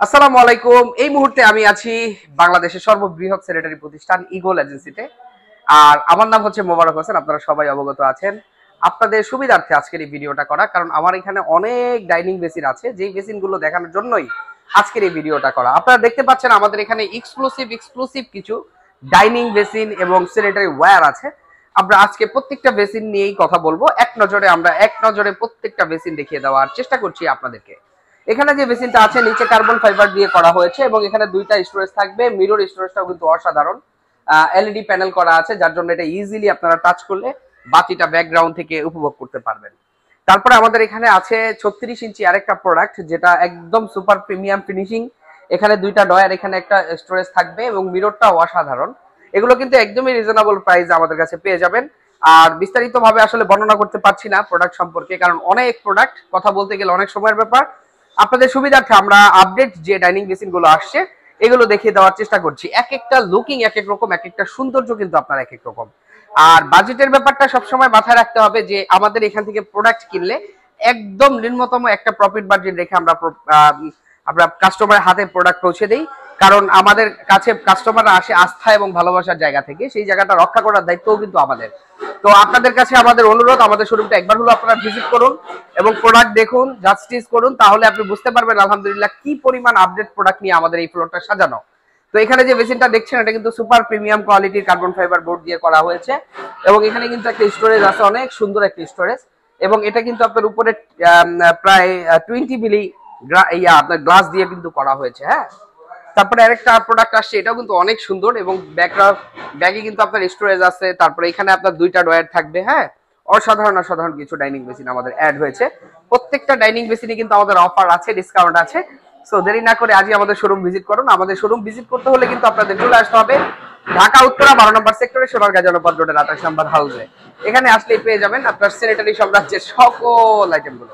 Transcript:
আসসালামু আলাইকুম। এই মুহূর্তে আমি আছি বাংলাদেশের সর্ববৃহৎ স্যানিটারি প্রতিষ্ঠান ইগল এজেন্সিতে। আর আমার নাম হচ্ছে মোবারক হোসেন, আপনারা সবাই অবগত আছেন। আপনাদের সুবিধার্থে আজকের এই ভিডিওটা করা, কারণ আমার এখানে অনেক ডাইনিং বেসিন আছে, যেই বেসিনগুলো দেখানোর জন্যই আজকের এই ভিডিওটা করা। আপনারা দেখতে পাচ্ছেন আমাদের এখানে এক্সক্লুসিভ কিছু ডাইনিং বেসিন এবং স্যানিটারি ওয়্যার আছে। আমরা আজকে প্রত্যেকটা বেসিন নিয়েই কথা বলবো। এক নজরে প্রত্যেকটা বেসিন দেখিয়ে দেওয়ার চেষ্টা করছি আপনাদেরকে। এখানে যে বেসিনটা আছে নিচে কার্বন ফাইবার দিয়ে করা হয়েছে এবং এখানে দুইটা স্টোরেজ থাকবে। মিরর স্টোরেজটাও কিন্তু অসাধারণ, এলইডি প্যানেল করা আছে, যার জন্য এটা ইজিলি আপনারা টাচ করলে বাতিটা ব্যাকগ্রাউন্ড থেকে উপভোগ করতে পারবেন। তারপরে আমাদের এখানে আছে 36 ইঞ্চি আরেকটা প্রোডাক্ট, যেটা একদম সুপার প্রিমিয়াম ফিনিশিং। এখানে দুইটা ডয়ার, এখানে একটা স্টোরেজ থাকবে এবং মিররটাও অসাধারণ। এগুলো কিন্তু একদমই রিজনেবল প্রাইস আমাদের কাছে পেয়ে যাবেন। আর বিস্তারিত ভাবে আসলে বর্ণনা করতে পারছি না প্রোডাক্ট সম্পর্কে, কারণ অনেক প্রোডাক্ট, কথা বলতে গেলে অনেক সময়ের ব্যাপার। আপনাদের সুবিধার্থে আমরা আপডেট যে ডাইনিং বেসিন গুলো আসছে এগুলো দেখিয়ে দেওয়ার চেষ্টা করছি। এক একটা লুকিং এক এক রকম, এক একটা সৌন্দর্য কিন্তু আপনার এক এক রকম। আর বাজেটের ব্যাপারটা সবসময় মাথায় রাখতে হবে যে আমাদের এখান থেকে প্রোডাক্ট কিনলে একদম নিম্নতম একটা প্রফিট মার্জিন রেখে আমরা কাস্টমারের হাতে প্রোডাক্ট পৌঁছে দেই। কারণ আমাদের কাছে কাস্টমাররা আসে আস্থা এবং ভালোবাসার জায়গা থেকে, সেই জায়গাটা রক্ষা করার দায়িত্বও কিন্তু আমাদের। তো আপনাদের কাছে আমাদের অনুরোধ, আমাদের শোরুমটা একবার হলো আপনারা ভিজিট করুন এবং প্রোডাক্ট দেখুন, জাস্টিস করুন, তাহলে আপনি বুঝতে পারবেন আলহামদুলিল্লাহ কি পরিমাণ আপডেট প্রোডাক্ট নিয়ে আমাদের এই ফ্লোরটা সাজানো। তো এখানে যে বেসিনটা দেখছেন এটা কিন্তু সুপার প্রিমিয়াম কোয়ালিটির কার্বন ফাইবার বোর্ড দিয়ে করা হয়েছে এবং এখানে কিন্তু একটা স্টোরেজ আছে, অনেক সুন্দর একটা স্টোরেজ। এবং এটা কিন্তু আপনার উপরে প্রায় 20 মিলি আপনার গ্লাস দিয়ে কিন্তু করা হয়েছে। হ্যাঁ, তারপরে আরেকটা প্রোডাক্ট আসছে, এটাও কিন্তু অনেক সুন্দর এবং ব্যাগে কিন্তু আপনার স্টোরেজ আছে। তারপরে এখানে আপনার দুইটা ডয়ার থাকবে। হ্যাঁ, অসাধারণ কিছু ডাইনিং বেসিন আমাদের অ্যাড হয়েছে। প্রত্যেকটা ডাইনিং বেসিনে কিন্তু আমাদের অফার আছে, ডিসকাউন্ট আছে। সো দেরি না করে আজই আমাদের শোরুম ভিজিট করুন। আমাদের শোরুম ভিজিট করতে হলে কিন্তু আপনাদের চলে আসতে হবে ঢাকা উত্তরা 12 নম্বর সেক্টরে সোনারগাঁ জনপদ রোডের 28 নম্বর হাউসে। এখানে আসলেই পেয়ে যাবেন আপনার স্যানিটারি সাম্রাজ্যের সকল আইটেমগুলো।